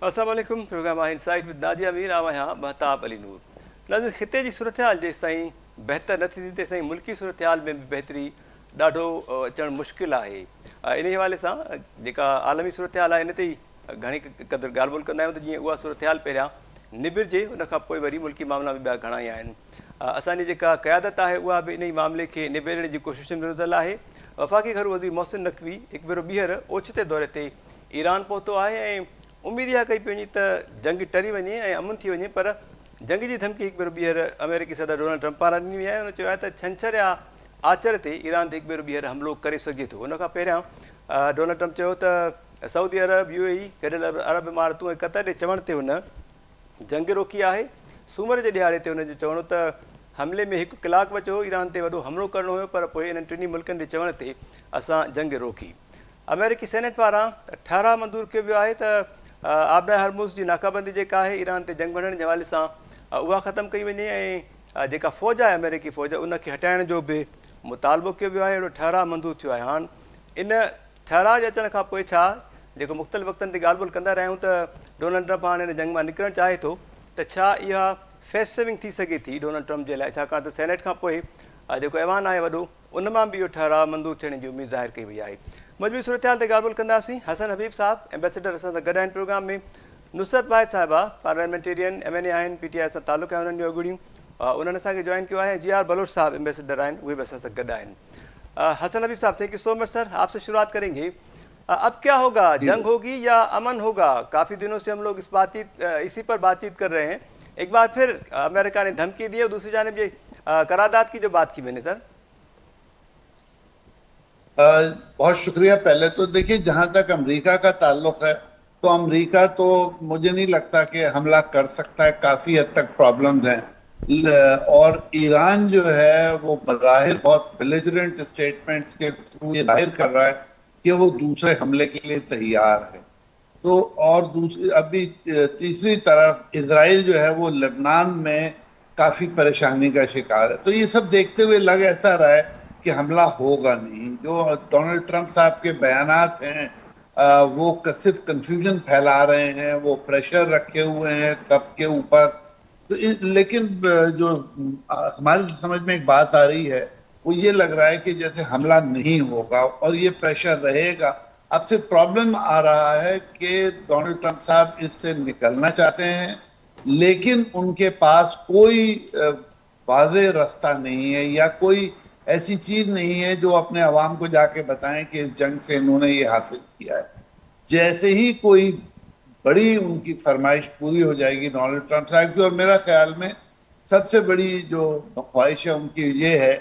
अस्सलाम वालेकुम। प्रोग्राम आहे इनसाइट विद नादिया मीर। आवां आहियां महताब अली नूर। नाज़रीन, ख़िते जी सूरत हाल जेसिताईं बहितर न थींदी तेसिताईं मुल्की सूरत हाल में बि बहितरी ॾाढो अचणु मुश्किल आहे। इन हवाले सां जेका आलमी सूरत हाल आहे इन ते ई घणी क़दुरु ॻाल्हि ॿोल कंदा आहियूं त जीअं उहा सूरत हाल पहिरियां निबिरजे, उनखां पोइ वरी मुल्की मामला बि ॿिया घणा ई आहिनि। असांजी जेका क़यादत आहे उहा बि इन ई मामले खे निबेरण जी कोशिशुनि में रुधल आहे। वफ़ाक़ी घर वज़ीर मोहसिन नक़वी हिकु भेरो ॿीहर ओचिते दौरे ते ईरान पहुतो आहे ऐं उमेद इहा कई पंहिंजी त जंग टरी वञे ऐं अमन थी वञे, पर जंग जी धमकी हिकु भेरो ॿीहर अमेरिकी सदर डोनाल्ड ट्रंप पारां ॾिनी वई आहे। हुन चयो आहे त छंछरु या आचर ते ईरान ते हिकु भेरो ॿीहर हमिलो करे सघे थो। हुन खां पहिरियां डोनाल्ड ट्रंप चयो त सऊदी अरब, UAE, गॾियल अरब इमारतूं ऐं क़तर जे चवण ते हुन जंग रोकी आहे। सूमर जे ॾियारे ते हुनजो चवणो त हमले में 1 कलाकु बचो, ईरान ते वॾो हमिलो करिणो हुयो, पर पोइ इन्हनि टिनी मुल्कनि जे चवण ते असां जंग रोकी। अमेरिकी सेनेट पारां ठाराह मंज़ूर कयो वियो आहे त आबना हरमुज़ जी नाकाबंदी जेका आहे ईरान ते जंग वञण जे हवाले सां उहा ख़तमु कई वञे ऐं जेका फ़ौज आहे अमेरिकी फ़ौज उनखे हटाइण जो बि मुतालबो कयो वियो आहे। अहिड़ो ठाराह मंज़ूर थियो आहे। हाणे इन ठाराह जे अचण खां पोइ छा जेको मुख़्तलिफ़ वक़्तनि ते ॻाल्हि ॿोल कंदा रहिया आहियूं त डोनाल्ड ट्रंप हाणे हिन जंग मां निकिरणु चाहे थो, त छा इहा फेस सेविंग थी सघे थी डोनाल्ड ट्रंप जे लाइ, छाकाणि त सेनेट खां पोइ जेको ऐवान आहे वॾो उन मां बि इहो ठाराह मंज़ूर थियण जी उमेदु ज़ाहिर कई वई आहे। मजबूरी सूरत हाल ते ॻाल्हि ॿोल कंदासीं। हसन हबीब साहब एम्बेसडर असां सां गॾु आहिनि प्रोग्राम में। नुसरत वाहिद साहिबा पार्लियामेंटेरियन MNA आहिनि, PTI सां तालुक़ु आहे उन्हनि जूं अॻुड़ियूं, उन्हनि असांखे जॉइन कयो आहे। GR बलोच साहब एम्बेसडर आहिनि, उहे बि असां सां गॾु आहिनि। हसन हबीब साहब, thank you so much sir. आपसे शुरुआत करेंगे। अब क्या होगा, जंग होगी या अमन होगा? काफ़ी दिनों से हम लोग इसी पर बातचीत कर रहे हैं। एक बार फिर अमेरिका ने धमकी दी और दूसरी जानिब ये करारदाद की जो बात की मैंने सर। बहुत शुक्रिया। पहले तो देखिए, जहां तक अमेरिका का ताल्लुक है तो अमेरिका तो मुझे नहीं लगता कि हमला कर सकता है। काफी हद तक प्रॉब्लम्स हैं और ईरान जो है वो बज़ाहिर बहुत बेलिजरेंट स्टेटमेंट्स के थ्रू ये जाहिर कर रहा है कि वो दूसरे हमले के लिए तैयार है। तो और दूसरी अभी तीसरी तरफ इजराइल जो है वो लेबनान में काफी परेशानी का शिकार है। तो ये सब देखते हुए लग ऐसा रहा है कि हमला होगा नहीं। जो डोनाल्ड ट्रंप साहब के बयानात हैं वो सिर्फ कंफ्यूजन फैला रहे हैं, वो प्रेशर रखे हुए हैं सबके ऊपर। तो लेकिन जो हमारी समझ में एक बात आ रही है वो ये लग रहा है कि जैसे हमला नहीं होगा और ये प्रेशर रहेगा। अब से प्रॉब्लम आ रहा है कि डोनाल्ड ट्रंप साहब इससे निकलना चाहते हैं, लेकिन उनके पास कोई वाज़ेह रास्ता नहीं है या कोई ऐसी चीज नहीं है जो अपने अवाम को जाके बताएं कि इस जंग से इन्होंने ये हासिल किया है। जैसे ही कोई बड़ी उनकी फरमाइश पूरी हो जाएगी डोनाल्ड ट्रंप साहब की, और मेरा ख्याल में सबसे बड़ी जो ख्वाहिश है उनकी ये है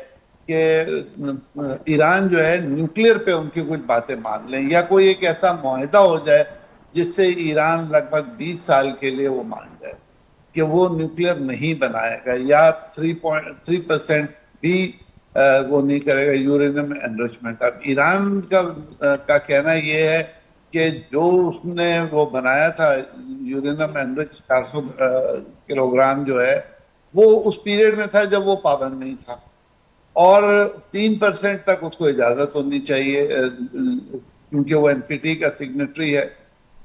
कि ईरान जो है न्यूक्लियर पे उनकी कुछ बातें मान लें या कोई एक ऐसा मुआहदा हो जाए जिससे ईरान लगभग 20 साल के लिए वो मान जाए कि वो न्यूक्लियर नहीं बनाएगा या 3% भी वो नहीं करेगा यूरेनियम एनरिचमेंट। अब ईरान का कहना ये है कि जो उसने वो बनाया था यूरेनियम एनरिच 400 किलोग्राम जो है वो उस पीरियड में था जब वो पाबंद नहीं था, और 3% तक उसको इजाजत होनी चाहिए क्योंकि वो NPT का सिग्नेटरी है।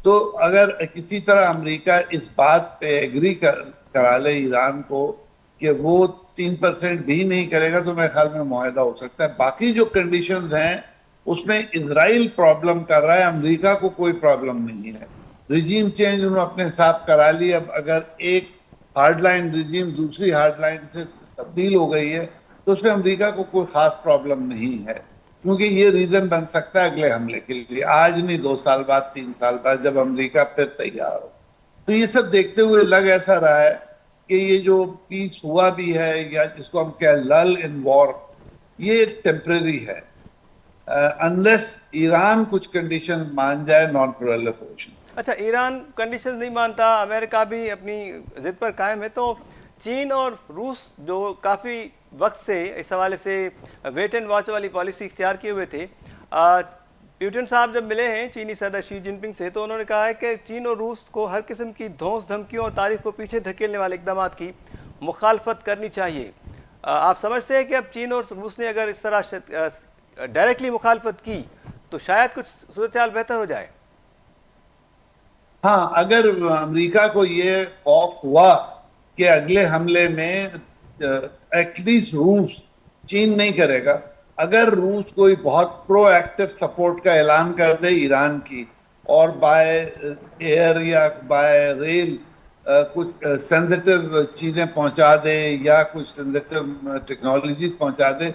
तो अगर किसी तरह अमेरिका इस बात पे एग्री करा ले ईरान को कि वो 3% भी नहीं करेगा तो मेरे ख्याल में मुआहदा हो सकता है। बाकी जो कंडीशंस हैं उसमें इजराइल प्रॉब्लम कर रहा है, अमेरिका को कोई प्रॉब्लम नहीं है। रिजीम चेंज उन्होंने अपने हिसाब करा ली। अब अगर एक हार्डलाइन रिजीम दूसरी हार्डलाइन से तब्दील हो गई है तो उसमें अमेरिका को कोई खास प्रॉब्लम नहीं है, क्योंकि ये रीजन बन सकता है अगले हमले के लिए, आज नहीं 2 साल बाद 3 साल बाद जब अमेरिका फिर तैयार हो। तो ये सब देखते हुए लग ऐसा रहा है कि ये जो पीस हुआ भी है या जिसको हम कहें लल इन वॉर, ये टेम्परेरी है अनलेस ईरान कुछ कंडीशन मान जाए नॉन प्रोलिफरेशन। अच्छा, ईरान कंडीशन नहीं मानता, अमेरिका भी अपनी जिद पर कायम है, तो चीन और रूस जो काफ़ी वक्त से इस हवाले से वेट एंड वॉच वाली पॉलिसी इख्तियार किए हुए थे, पुतिन साहब जब मिले हैं चीनी सदर शी जिनपिंग से तो उन्होंने कहा है कि चीन और रूस को हर किस्म की धौंस धमकियों और तारीख को पीछे धकेलने वाले इकदाम की मुखालफत करनी चाहिए। आप समझते हैं कि अब चीन और रूस ने अगर इस तरह डायरेक्टली मुखालफत की तो शायद कुछ सूरत हाल बेहतर हो जाए? हाँ, अगर अमेरिका को ये खौफ हुआ कि अगले हमले में एटलीस्ट रूस, चीन नहीं करेगा, अगर रूस कोई बहुत प्रोएक्टिव सपोर्ट का ऐलान कर दे ईरान की, और बाय एयर या बाय रेल कुछ सेंसिटिव चीजें पहुंचा दे या कुछ सेंसिटिव टेक्नोलॉजीज पहुंचा दे,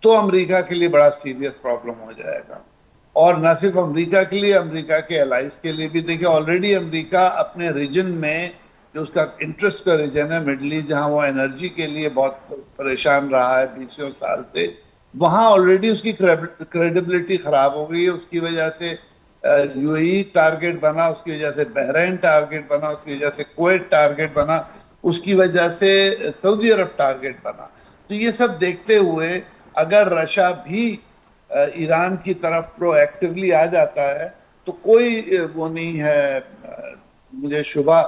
तो अमेरिका के लिए बड़ा सीरियस प्रॉब्लम हो जाएगा। और न सिर्फ अमेरिका के लिए, अमेरिका के अलाइज के लिए भी। देखिए, ऑलरेडी अमेरिका अपने रीजन में, जो उसका इंटरेस्ट का रीजन है मिडल ईस्ट, जहां वो एनर्जी के लिए बहुत परेशान रहा है 20 साल से, वहां ऑलरेडी उसकी क्रेडिबिलिटी खराब हो गई है। उसकी वजह से यूएई टारगेट बना, उसकी वजह से बहरीन टारगेट बना, उसकी वजह से कुवैत टारगेट बना, उसकी वजह से सऊदी अरब टारगेट बना। तो ये सब देखते हुए अगर रशिया भी ईरान की तरफ प्रोएक्टिवली आ जाता है, तो कोई वो नहीं है, मुझे शुबा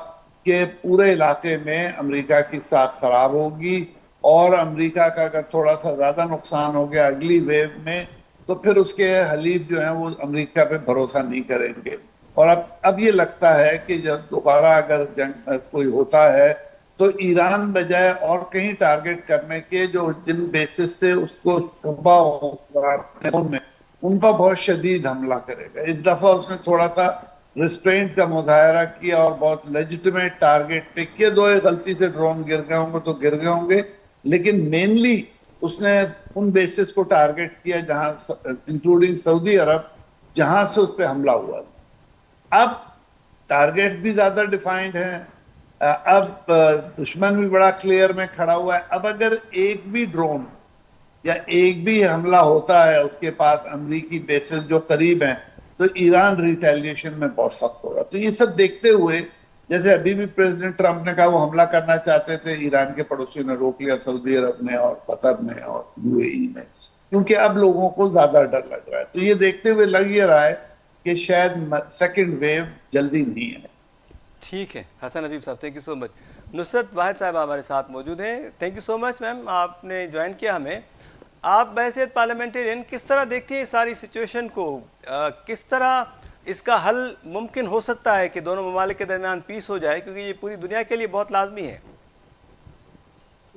कि पूरे इलाके में अमेरिका की साख खराब होगी। और अमेरिका का अगर थोड़ा सा ज्यादा नुकसान हो गया अगली वेव में, तो फिर उसके हलीफ जो हैं वो अमेरिका पे भरोसा नहीं करेंगे। और अब ये लगता है कि जब दोबारा अगर जंग कोई होता है, तो ईरान बजाय और कहीं टारगेट करने के, जो जिन बेसिस से उसको शुबा होगा में, उन पर बहुत शदीद हमला करेगा। इस दफा उसने थोड़ा सा रिस्ट्रेंट का मुजाहरा किया और बहुत लेजिटिमेट टारगेट पिक किए। दो एक गलती से ड्रोन गिर गए होंगे तो गिर गए होंगे, लेकिन मेनली उसने उन बेसिस को टारगेट किया जहां, इंक्लूडिंग सऊदी अरब, जहां से उस पर हमला हुआ था। अब टारगेट्स भी ज्यादा डिफाइंड हैं। अब दुश्मन भी बड़ा क्लियर में खड़ा हुआ है। अब अगर एक भी ड्रोन या एक भी हमला होता है उसके पास अमरीकी बेसिस जो करीब हैं, तो ईरान रिटेलिएशन में बहुत सख्त होगा। तो ये सब देखते हुए, जैसे अभी भी प्रेसिडेंट ट्रंप ने कहा वो हमला करना चाहते थे, ईरान के पड़ोसियों ने रोक लिया, सऊदी अरब ने और कतर ने और यूएई ने, क्योंकि अब लोगों को ज्यादा डर लग रहा है। तो ये देखते हुए लग ये रहा है कि शायद सेकेंड वेव जल्दी नहीं है। ठीक है हसन हबीब साहब, thank you so much. Nusrat Wahid साहब हमारे साथ मौजूद हैं। Thank you so much ma'am, आपने ज्वाइन किया हमें। आप बहैसियत पार्लियामेंटेरियन किस तरह देखती हैं इस सारी सिचुएशन को? किस तरह इसका हल मुमकिन हो सकता है कि दोनों ममालिक के दरमियान पीस हो जाए, क्योंकि ये पूरी दुनिया के लिए बहुत लाजमी है।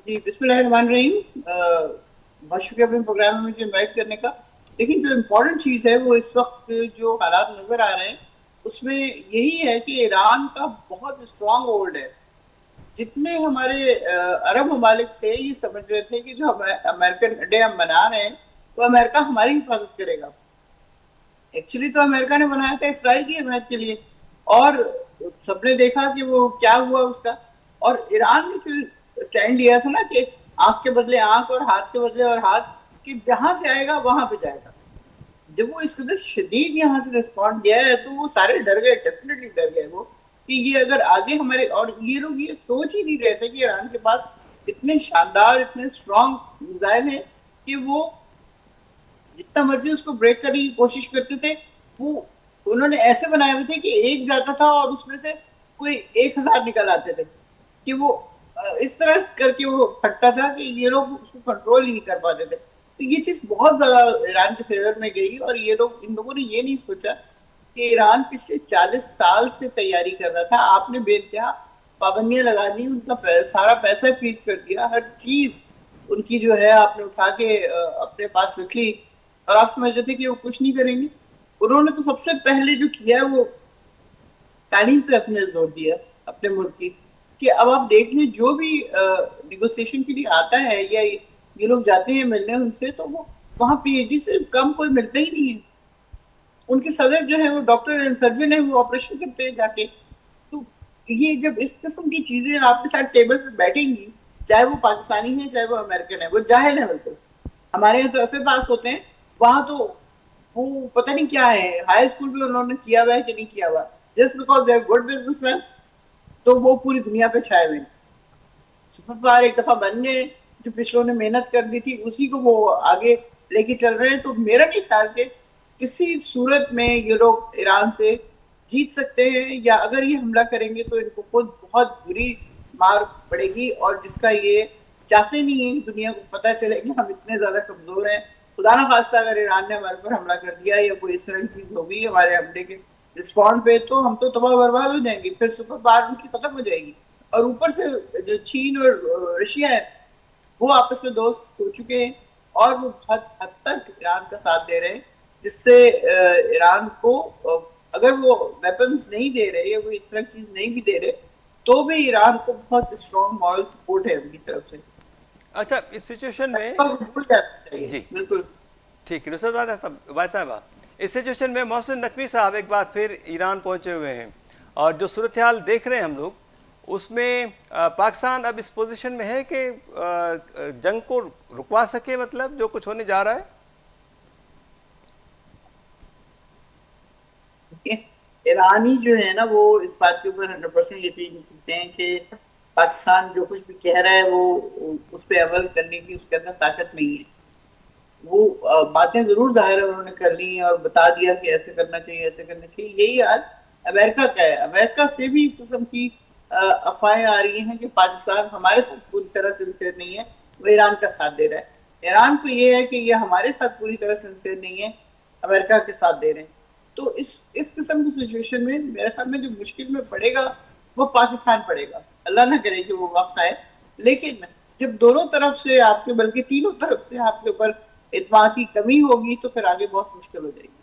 जी बिस्मिल्लाहिर्रहमानिर्रहीम। बहुत शुक्रिया अपने प्रोग्राम में मुझे इनवाइट करने का। लेकिन जो इम्पोर्टेंट चीज़ है वो इस वक्त जो हालात नज़र आ रहे हैं उसमें यही है कि ईरान का बहुत स्ट्रॉन्ग होल्ड है। जितने हमारे अरब ममालिक थे ये समझ रहे थे कि जो हम अमेरिकन डे हम मना रहे हैं तो अमेरिका हमारी हिफाजत करेगा। एक्चुअली तो अमेरिका ने बनाया था इसराइल की हिमायत के लिए, और सबने देखा कि वो क्या हुआ उसका। और ईरान ने जो स्टैंड लिया था ना कि आंख के बदले आंख और हाथ के बदले और हाथ, कि जहां से आएगा वहां पे जाएगा, जब वो इस कदर शदीद यहाँ से रिस्पॉन्ड किया है तो वो सारे डर गए, डेफिनेटली डर गए वो, कि ये अगर आगे हमारे, और ये लोग ये सोच ही नहीं रहे थे कि ईरान के पास इतने शानदार इतने स्ट्रॉन्ग मिसाइल हैं कि वो जितना मर्जी उसको ब्रेक करने की कोशिश करते थे। वो उन्होंने ऐसे बनाए हुए थे कि एक जाता था और उसमें से कोई 1000 निकल आते थे, कि वो इस तरह करके वो फटता था कि ये लोग उसको कंट्रोल ही नहीं कर पाते थे। तो ये चीज बहुत ज्यादा ईरान के फेवर में गई, और ये लोग, इन लोगों ने ये नहीं सोचा कि ईरान पिछले 40 साल से तैयारी कर रहा था। आपने बेइंतहा पाबंदियां लगा दी, उनका सारा पैसा फ्रीज कर दिया, हर चीज उनकी जो है आपने उठा के अपने पास रख ली, और आप समझ रहे थे कि वो कुछ नहीं करेंगे। उन्होंने तो सबसे पहले जो किया है वो तालीम पे अपने जोर दिया अपने मुल्क की, कि अब आप देख लें जो भी निगोसिएशन के लिए आता है या ये लोग जाते हैं मिलने उनसे, तो वो वहाँ पीएचडी से कम कोई मिलता ही नहीं है। उनके सदर जो है वो डॉक्टर एंड सर्जन है, वो ऑपरेशन करते हैं जाके। तो ये जब इस किस्म की चीजें आपके साथ टेबल पे बैठेंगी, चाहे वो पाकिस्तानी है चाहे वो अमेरिकन है, वो जाहिल है बिल्कुल। हमारे यहाँ तो एफए पास होते हैं, वहां तो वो पता नहीं क्या है, हाई स्कूल भी उन्होंने किया हुआ है कि नहीं किया हुआ, just because they are good businessman, तो वो पूरी दुनिया पे छाए हुए। सुपर पावर एक दफा बन गए, जो पिछलों ने मेहनत कर दी थी उसी को वो आगे लेके चल रहे हैं। तो मेरा नहीं ख्याल के किसी सूरत में ये लोग ईरान से जीत सकते हैं, या अगर ये हमला करेंगे तो इनको खुद बहुत बुरी मार पड़ेगी, और जिसका ये चाहते नहीं है कि दुनिया को पता चले कि हम इतने ज्यादा कमजोर हैं। खुदा ना खास्ता अगर ईरान ने हमारे पर हमला कर दिया या कोई इस तरह की चीज हो गई हमारे हमले के रिस्पॉन्ड पे तो हम तो तबाह बर्बाद हो जाएंगे, फिर सुपर पावर उनकी खत्म हो जाएगी। और ऊपर से जो चीन और रशिया है वो आपस में दोस्त हो चुके हैं और वो बहुत हद तक ईरान का साथ दे रहे हैं, जिससे ईरान को अगर वो वेपन्स नहीं दे रहे या कोई इस तरह की चीज नहीं भी दे रहे तो भी ईरान को बहुत स्ट्रॉन्ग मॉरल सपोर्ट है उनकी तरफ से। अच्छा, इस सिचुएशन में भूल जाना चाहिए जी बिल्कुल। ठीक है नुसरत भाई साहब, इस सिचुएशन में मोहसिन नकवी साहब एक बार फिर ईरान पहुंचे हुए हैं और जो सूरत हाल देख रहे हैं हम लोग उसमें पाकिस्तान अब इस पोजीशन में है कि जंग को रुकवा सके, मतलब जो कुछ होने जा रहा है। ईरानी जो है ना वो इस बात के ऊपर 100% यकीन करते हैं कि पाकिस्तान जो कुछ भी कह रहा है वो उस पर अमल करने की उसके अंदर ताकत नहीं है। वो बातें जरूर जाहिर है उन्होंने कर ली और बता दिया कि ऐसे करना चाहिए ऐसे करना चाहिए। यही हाल अमेरिका का है। अमेरिका से भी इस किस्म की अफवाहें आ रही हैं कि पाकिस्तान हमारे साथ पूरी तरह सिंसियर नहीं है, वो ईरान का साथ दे रहा है। ईरान को ये है कि ये हमारे साथ पूरी तरह सिंसियर नहीं है, अमेरिका के साथ दे रहे हैं। तो इस किस्म की सिचुएशन में मेरे ख्याल में जो मुश्किल में पड़ेगा वो पाकिस्तान पड़ेगा। अल्लाह ना करे कि वो वक्त आए, लेकिन जब दोनों तरफ से आपके बल्कि तीनों तरफ से आपके ऊपर इत्मीनान की कमी होगी तो फिर आगे बहुत मुश्किल हो जाएगी।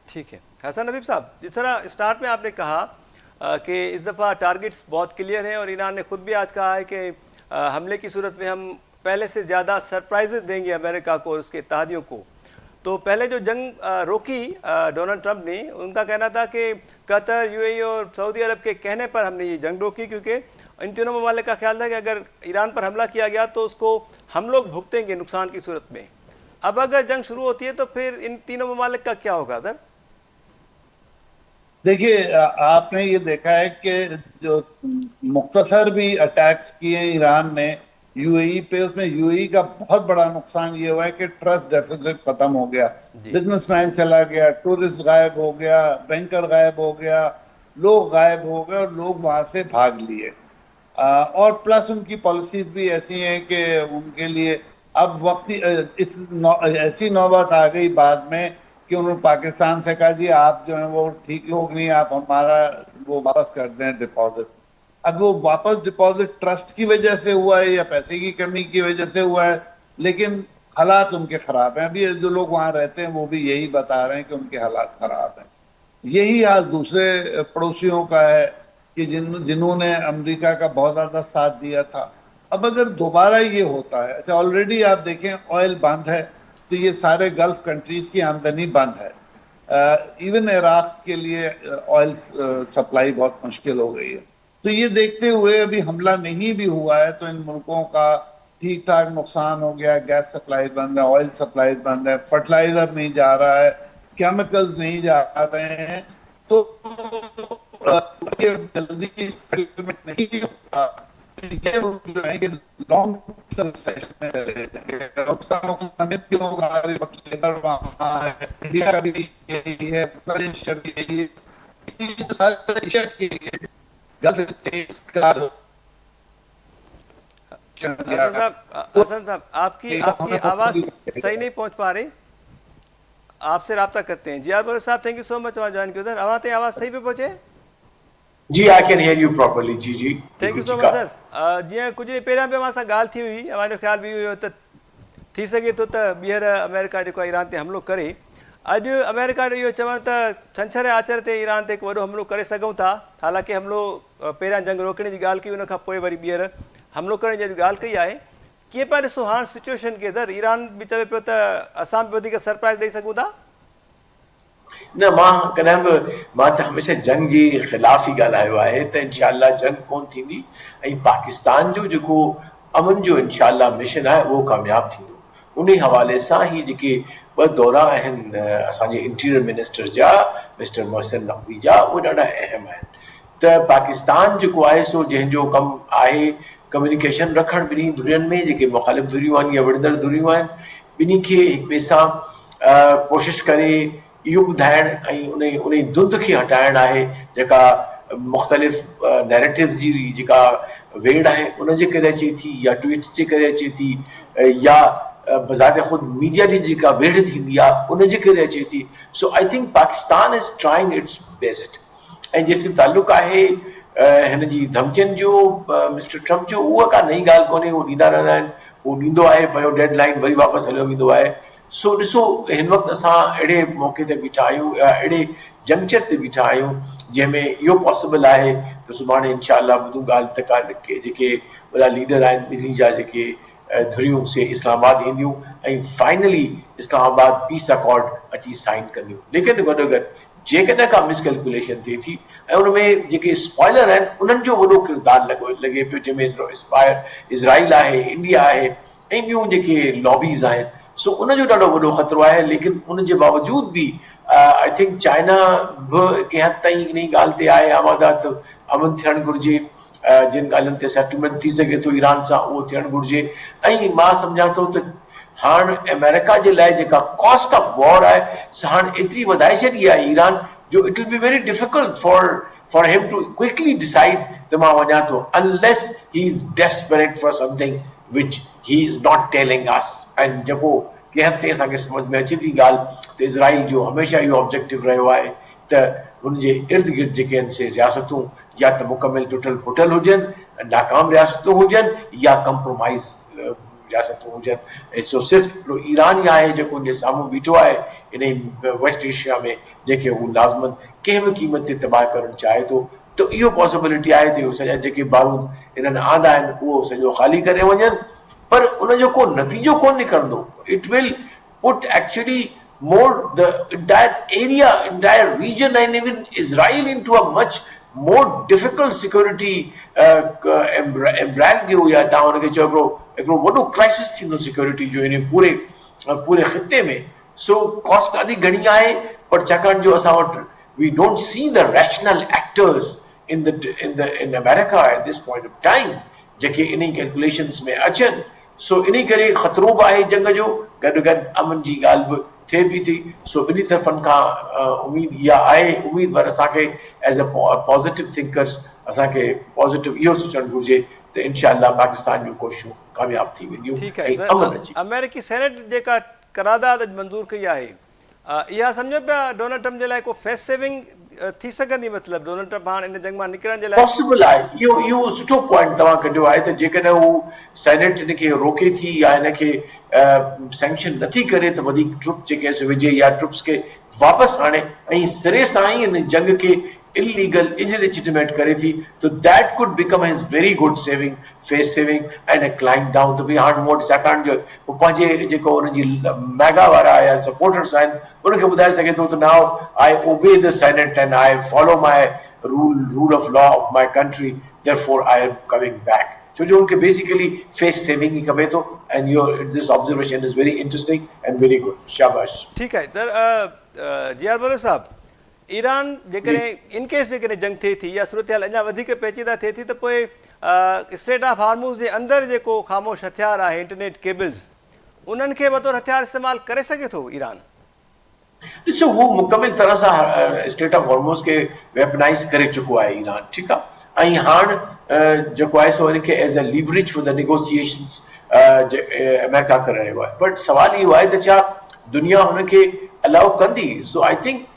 ठीक है हसन हबीब साहब, जिस तरह स्टार्ट में आपने कहा कि इस दफ़ा टारगेट्स बहुत क्लियर हैं और ईरान ने खुद भी आज कहा है कि हमले की सूरत में हम पहले से ज़्यादा सरप्राइजेस देंगे अमेरिका को और उसके इत्तेहादियों को। तो पहले जो जंग रोकी डोनाल्ड ट्रंप ने, उनका कहना था कि कतर, यूएई और सऊदी अरब के कहने पर हमने ये जंग रोकी, क्योंकि इन तीनों ममालिक का ख्याल था कि अगर ईरान पर हमला किया गया तो उसको हम लोग भुगतेंगे नुकसान की सूरत में। अब अगर जंग शुरू होती है तो फिर इन तीनों ममालिक का क्या होगा सर? देखिए, आपने ये देखा है कि जो मुख्तसर भी अटैक्स किए ईरान ने यूएई पे, उसमें यूएई का बहुत बड़ा नुकसान ये हुआ है कि ट्रस्ट डेफिसिट खत्म हो गया, बिजनेसमैन चला गया, टूरिस्ट गायब हो गया, बैंकर गायब हो गया, लोग गायब हो गए और लोग वहां से भाग लिए। और प्लस उनकी पॉलिसीज भी ऐसी हैं कि उनके लिए अब ऐसी नौबत आ गई बाद में कि उन्होंने पाकिस्तान से कहा जी आप जो है वो ठीक लोग नहीं, आप हमारा वो वापस कर दें डिपॉजिट। अब वो वापस डिपॉजिट ट्रस्ट की वजह से हुआ है या पैसे की कमी की वजह से हुआ है, लेकिन हालात उनके खराब हैं। अभी जो लोग वहां रहते हैं वो भी यही बता रहे हैं कि उनके हालात खराब हैं। यही हाल दूसरे पड़ोसियों का है कि जिन्होंने अमेरिका का बहुत ज्यादा साथ दिया था। अब अगर दोबारा ये होता है, अच्छा ऑलरेडी आप देखें ऑयल बंद है तो ये सारे गल्फ कंट्रीज की आमदनी बंद है। इवन इराक के लिए ऑयल सप्लाई बहुत मुश्किल हो गई है। तो ये देखते हुए अभी हमला नहीं भी हुआ है तो इन मुल्कों का ठीक ठाक नुकसान हो गया। गैस सप्लाई बंद है, ऑयल सप्लाई बंद है, फर्टिलाइजर नहीं जा रहा है, केमिकल्स नहीं जा रहे हैं। तो ये जल्दी सेटलमेंट नहीं होता, ये जो है लॉन्ग टर्म सेशन में चले जाएंगे। उसका नुकसान क्यों होगा? लेबर वहाँ है, इंडिया का भी यही है, बांग्लादेश का भी यही है, सारे एशिया के लिए गल्फ स्टेट्स का। हसन साहब आपकी आवाज़ सही नहीं पहुंच पा रही, आपसे रब्ता करते हैं। जी आर साहब, थैंक यू सो मच वहाँ ज्वाइन किया। उधर आवाज़ सही पे पहुंचे? जी, I can hear you properly. जी जी, thank you so much sir. जीअं कुछ ॾींहं पहिरियां बि अवां सां ॻाल्हि थी हुई, अवांजो ख़्यालु बि हुयो त थी सघे थो त ॿीहर अमेरिका जेको आहे ईरान ते हमिलो करे। अॼु अमेरिका जो इहो चवणु त छंछर आचर ते ईरान ते हिकु वॾो हमिलो करे सघूं था। हालांकि हमिलो पहिरियां जंग रोकण जी ॻाल्हि कई, उन खां पोइ वरी ॿीहर हमिलो करण जी ॻाल्हि कई आहे। कीअं पिया ॾिसो हाणे सिचुएशन खे सर? ईरान बि चवे पियो त असां बि वधीक सरप्राइज़ ॾेई सघूं था। न, मां कॾहिं बि मां त हमेशह जंग जे ख़िलाफ़ ई ॻाल्हायो आहे त इंशाअल्लाह जंग कोन थींदी ऐं पाकिस्तान जो जेको अमन जो इंशाअल्लाह मिशन आहे उहो कामयाबु थींदो। उन हवाले सां ही जेके ॿ दौरा आहिनि असांजे इंटीरियर मिनिस्टर जा, मिस्टर मोहसिन नकवी जा, उहे ॾाढा अहम आहिनि। त पाकिस्तान जेको आहे सो जंहिंजो कमु आहे कम्युनिकेशन रखणु ॿिन्ही धुरियुनि में, जेके मुख़ालिफ़ धुरियूं आहिनि या विढ़ंदड़ धुरियूं आहिनि, ॿिन्ही खे हिक ॿिए सां कोशिशि करे इहो ॿुधाइण ऐं उन धुंध खे हटाइण आहे जेका मुख़्तलिफ़ नैरेटिव जी जेका वेड़ आहे उन जे करे अचे थी या ट्वीट जे करे अचे थी या बज़ाते ख़ुद मीडिया जी जेका वेढ़ थींदी आहे उन जे करे अचे थी. So I think Pakistan is trying its best. ऐं जेसिताईं ताल्लुक़ आहे हिन जी धमकियुनि जो मिस्टर ट्रम्प जो, उहा का नई ॻाल्हि कोन्हे. उहो ॾींदा रहंदा आहिनि, उहो ॾींदो आहे पियो डेडलाइन, वरी वापसि हलियो वेंदो आहे. सो ॾिसो हिन वक़्तु असां अहिड़े मौक़े ते बीठा आहियूं या अहिड़े जंक्चर ते बीठा आहियूं जंहिंमें इहो पॉसिबल आहे त सुभाणे इनशाला ॿुधूं ॻाल्हि त जेके वॾा लीडर आहिनि ॿिन्ही जा जेके धुरियूं से इस्लामाबाद ईंदियूं ऐं फाइनली इस्लामाबाद पीस अकॉर्ड अची साइन कंदियूं. लेकिन गॾोगॾु जेकॾहिं का मिसकैल्कुलेशन थिए थी ऐं उन में जेके स्पॉइलर आहिनि उन्हनि जो वॾो किरदारु लॻे पियो, जंहिंमें इज़राइल आहे, इंडिया आहे ऐं ॿियूं जेके लॉबीज़ आहिनि. सो उनजो ॾाढो वॾो ख़तरो आहे. लेकिन उन जे बावजूद बि आई थिंक चाइना बि कंहिं हद ताईं इन ॻाल्हि ते आहे आमादा त अमन थियणु घुरिजे. जिन ॻाल्हियुनि ते सेटलमेंट थी सघे थो ईरान सां उहो थियणु घुरिजे. ऐं मां सम्झां थो त हाणे अमेरिका जे लाइ जेका कॉस्ट ऑफ वॉर आहे सा हाणे एतिरी वधाए छॾी आहे ईरान जो it will be very difficult for him to quickly decide त मां वञा थो unless he is desperate for something which he is not telling us. ऐं जेको कंहिं हद ते असांखे सम्झ में अचे थी ॻाल्हि त इज़राइल जो हमेशह इहो ऑब्जेक्टिव रहियो आहे त हुनजे इर्द गिर्द जेके आहिनि से रियासतूं या त मुकमिल टुटल फुटल हुजनि, नाकाम रियासतूं हुजनि या कंप्रोमाइज़ रियासतूं हुजनि. सो सिर्फ़ु ईरान ई आहे जेको उनजे साम्हूं बीठो आहे इन वेस्ट एशिया में जेके हू लाज़मन कंहिं बि क़ीमत ते तबाह करणु चाहे थो. त इहो पॉसिबिलिटी आहे त इहो सॼा जेके बारूद इन्हनि आंदा आहिनि उहो सॼो ख़ाली करे वञनि, पर उनजो को नतीजो कोन निकिरंदो. It will put actually more the entire area, entire region and even Israel into a much more difficult security embargo या तव्हां हुनखे चओ हिकिड़ो वॾो क्राइसिस थींदो सिक्योरिटी जो इन पूरे ख़िते में. सो कॉस्ट ॾाढी घणी आहे, पर छाकाणि जो असां वटि we don't see the rational actors in America at this point of time जेके इन कैलकुलेशंस में अचनि. सो इन करे ख़तरो बि आहे जंग जो, गॾु अमन जी ॻाल्हि बि थिए बि थी. सो ॿिन्ही तरफ़नि खां उमेद इहा आहे, उमेद पर असांखे एज़ अ पॉज़िटिव थिंकर्स असांखे पॉज़िटिव इहो सोचणु घुरिजे त इनशाला पाकिस्तान जूं कोशिशूं कामयाब थी वेंदियूं. ठीकु आहे. अमेरिकी सेनेट जेका करारदाद मंज़ूर कई आहे इहा सम्झो पिया डोनाल्ड ट्रम्प जे लाइ को फेस सेविंग थी सघंदी, मतिलबु डोनाल्ड ट्रम्प हाणे इन जंग मां निकिरण जे लाइ पॉसिबल आहे. इहो सुठो पॉइंट तव्हां कढियो आहे त जेकॾहिं हू सेनेट हिनखे रोके थी या हिनखे सैंक्शन नथी करे त वधीक ट्रुप जेके विझे या ट्रुप्स खे वापसि आणे ऐं सिरे सां ई हिन जंग खे illegal, illegitimate करे थी, तो that could become his very good saving, face saving and a climb down. तो भी हार्ड मोड छाकाणि जो वो पंहिंजे जेको उनजी मैगा वारा या सपोर्टर्स आहिनि उनखे ॿुधाए सघे थो त now I obey the senate and I follow my rule of law of my country, therefore I am coming back. छो जो उनखे बेसिकली फेस सेविंग ई खपे थो. And your this observation is very interesting and very good. शाबाश. ठीकु आहे sir. जियार Bloch साहब, ईरान जेकॾहिं इन केस जेकॾहिं जंग थिए थी या सूरत हाल अञा वधीक पेचीदा थिए थी त पोइ स्ट्रेट ऑफ हार्मूज़ जे अंदरि जेको ख़ामोश हथियार आहे इंटरनेट केबल्स उन्हनि खे बतौर हथियार इस्तेमालु करे सघे थो ईरान? ॾिसो उहो मुकमिल तरह सां स्ट्रेट ऑफ हार्मूज़ खे वेपनाइज़ करे चुको आहे ईरान. ठीकु आहे. ऐं हाणे जेको आहे सो हिनखे as a leverage for the negotiations America करे रहियो आहे. बट सुवाल इहो आहे त छा दुनिया हुनखे अलाउ कंदी? सो आई थिंक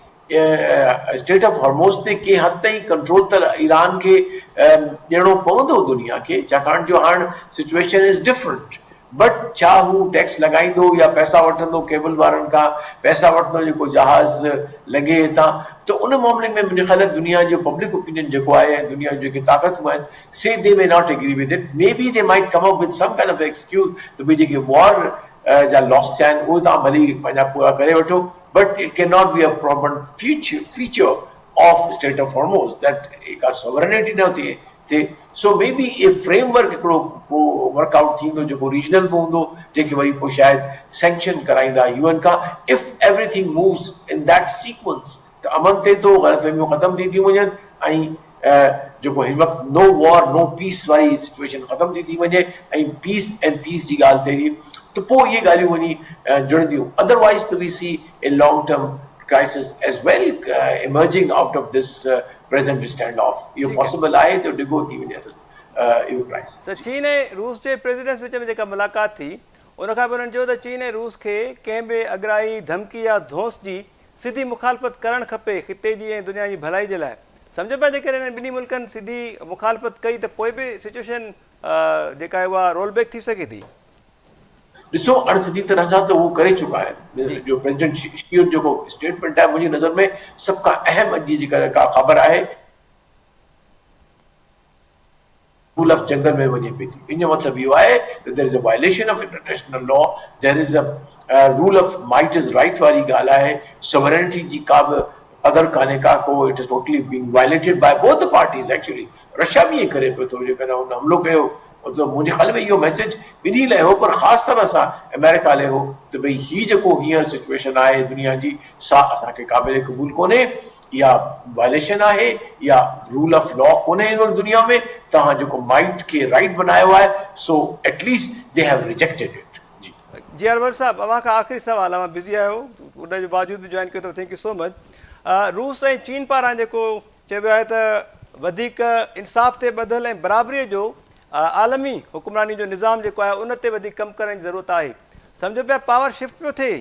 स्टेट ऑफ हार्मूज़ ते कंहिं हद ताईं कंट्रोल त ईरान खे ॾियणो पवंदो दुनिया खे, छाकाणि जो हाणे सिचुएशन इज़ डिफरेंट. बट छा हू टैक्स लॻाईंदो या पैसा वठंदो केबल वारनि खां, पैसा वठंदो जेको जहाज़ लॻे हितां, त उन मामले में मुंहिंजे ख़्याल दुनिया जो पब्लिक ओपिनियन जेको आहे, दुनिया जूं जेके ताक़तूं आहिनि से they may not agree with it. Maybe they might come up with some kind of excuse त भई जेके वॉर जा लॉस थिया आहिनि उहे तव्हां भली पंहिंजा पूरा करे वठो, but it cannot be a proper feature of state of Hormuz that एक sovereignty न थिए. So maybe a framework हिकिड़ो वर्कआउट थींदो जेको रीजनल बि हूंदो, जेके वरी पोइ शायदि सैंक्शन कराईंदा UN Khan. if everything moves in that sequence त अमन थिए थो, ग़लतफ़हमियूं ख़तमु थी थियूं वञनि ऐं जेको हिन वक़्तु नो वॉर नो पीस वारी सिचुएशन ख़तमु थी वञे ऐं पीस एंड पीस जी ॻाल्हि थिए तो पोइ इहे ॻाल्हियूं वञी जुड़ंदियूं. अदरवाइज़ त we see a long term crisis as well emerging out of this present stand off. इहो पॉसिबल आहे त डिगो थी वञे इहो क्राइसिस. चीन ऐं रूस जे प्रेसिडेंट्स विच में जेका मुलाक़ात थी उनखां पोइ उन्हनि चयो त चीन ऐं रूस खे कंहिं बि अगराई धमकी या धोस जी सिधी मुखालफ़त करणु खपे ख़िते जी ऐं दुनिया जी भलाई जे लाइ। सम्झ पिया जेकॾहिं हिननि ॿिन्ही मुल्कनि सिधी मुखालफ़त कई त पोइ बि सिचुएशन जेका आहे उहा रोल बैक थी सघे थी। ॾिसो अणसिधी तरह सां त उहो करे चुका आहिनि। जो प्रेसिडेंट शी जो जेको स्टेटमेंट आहे मुंहिंजी नज़र में सभ खां अहम अॼु जी जेका का ख़बर आहे रूल ऑफ जंगल में वञे पई थी। इन जो मतिलबु इहो आहे त there is a violation of international law, there is a rule of might is right वारी ॻाल्हि आहे। सॉवरेनिटी जी का बि अदर कान्हे का को, it is totally being violated by both the parties actually. Russia बि ईअं करे पियो थो जेकॾहिं हुन हमलो कयो तो मुझे ख्याल में इहो मैसेज ॿिन्ही लाइ हो, पर ख़ासि तरह सां अमेरिका लाइ हो त भई हीअ जेको हींअर सिचुएशन आहे दुनिया जी सा असांखे क़ाबिल क़बूल कोन्हे, या वायलेशन आहे या रूल ऑफ लॉ कोन्हे इन वक़्तु दुनिया में। तव्हां जेको माइट खे राइट बनायो आहे so at least they have rejected it. जी अरवर साहब, अव्हां खां आख़िरी सवाल, अव्हां बिज़ी आहियो, उन जे बावजूद बि जॉइन कयो, थैंक यू सो मच। रूस ऐं चीन पारां जेको चइबो आहे त वधीक इंसाफ़ ते ॿधल ऐं बराबरीअ जो आलमी हुकुमरानी जो निज़ाम जेको आहे उन ते वधीक कमु करण जी ज़रूरत आहे। सम्झो पिया पावर शिफ्ट पियो थिए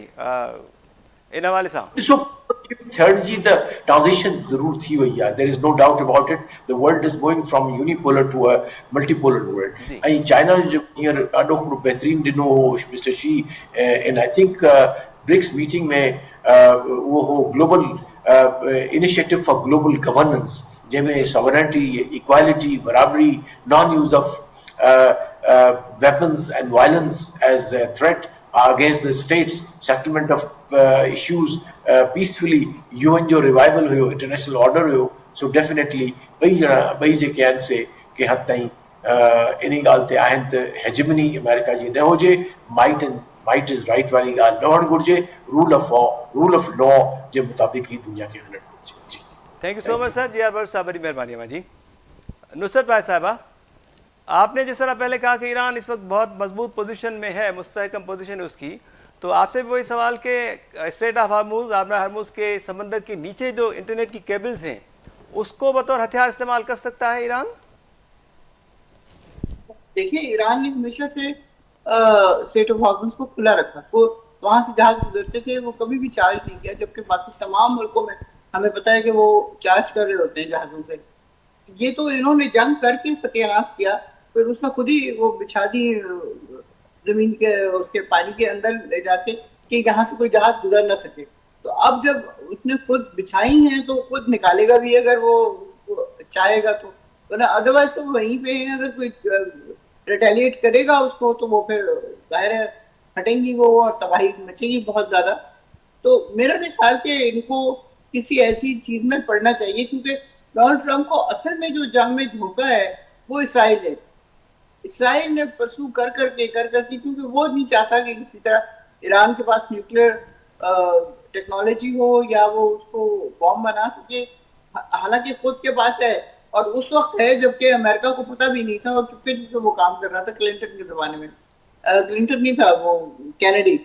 इन हवाले सां। ॾिसो थर्ड जी त ट्रांज़िशन ज़रूर थी वई आहे, there is no doubt about it. The world is going from unipolar to a multipolar world. ऐं चाइना जो हींअर ॾाढो हिकिड़ो बहितरीनु ॾिनो हो mister Xi in I think BRICS meeting में उहो हो global initiative for global governance, जंहिंमें सॉवरेनिटी, इक्वालिटी, बराबरी, non use of weapons and violence as a threat against the states, settlement of issues peacefully, UN जो revival हुयो, international order हुयो। so definitely ॿई जेके आहिनि से के हद ताईं इन ॻाल्हि ते आहिनि त हेजिमनी अमेरिका जी न हुजे, माइट इज़ राइट वारी ॻाल्हि न हुअणु घुरिजे, रूल ऑफ लॉ जे मुताबिक़ ही दुनिया खे हलणु घुरिजे। Thank you so much sir. जी अरवर साहब, बड़ी मेहरबानी है जी। नुसरत भाई साहबा, आपने जिस तरह पहले कहा कि ईरान इस वक्त बहुत मजबूत पोजीशन में है, मुस्तहकम पोजीशन है उसकी, तो आपसे भी वही सवाल कि स्ट्रेट ऑफ हॉर्मुज़, आबना हॉर्मुज़ के समंदर के नीचे जो इंटरनेट की केबल्स हैं उसको बतौर हथियार इस्तेमाल कर सकता है ईरान? देखिए, ईरान ने हमेशा से स्ट्रेट ऑफ हॉर्मुज़ को खुला रखा, वो वहां से जहाज गुजरते थे, वो कभी भी चार्ज नहीं किया, जबकि बाकी तमाम मुल्कों में हमें पता है कि वो चार्ज कर रहे होते हैं जहाजों से। ये तो इन्होंने जंग करके सत्यानाश किया, फिर उसने खुद ही वो बिछा दी जमीन के उसके पानी के अंदर ले जाके कि यहाँ से कोई जहाज गुजर ना सके। तो अब जब उसने खुद बिछाई हैं तो खुद निकालेगा भी अगर वो चाहेगा तो, वरना अदरवाइज तो वहीं पे है। अगर कोई रिटेलिएट करेगा उसको तो वो फिर जाहिर है हटेंगी वो और तबाही मचेगी बहुत ज्यादा। तो मेरा नहीं ख्याल कि इनको किसी ऐसी चीज में पड़ना चाहिए, क्योंकि डोनाल्ड ट्रंप को असल में जो जंग में झोंका है वो इसराइल है। इसराइल ने परसू कर करके क्योंकि वो नहीं चाहता कि किसी तरह ईरान के पास न्यूक्लियर टेक्नोलॉजी हो या वो उसको बॉम्ब बना सके, हालांकि खुद के पास है और उस वक्त है जबकि अमेरिका को पता भी नहीं था और चुपके चुपके वो काम कर रहा था क्लिंटन के जमाने में। क्लिंटन नहीं था, वो कैनेडी।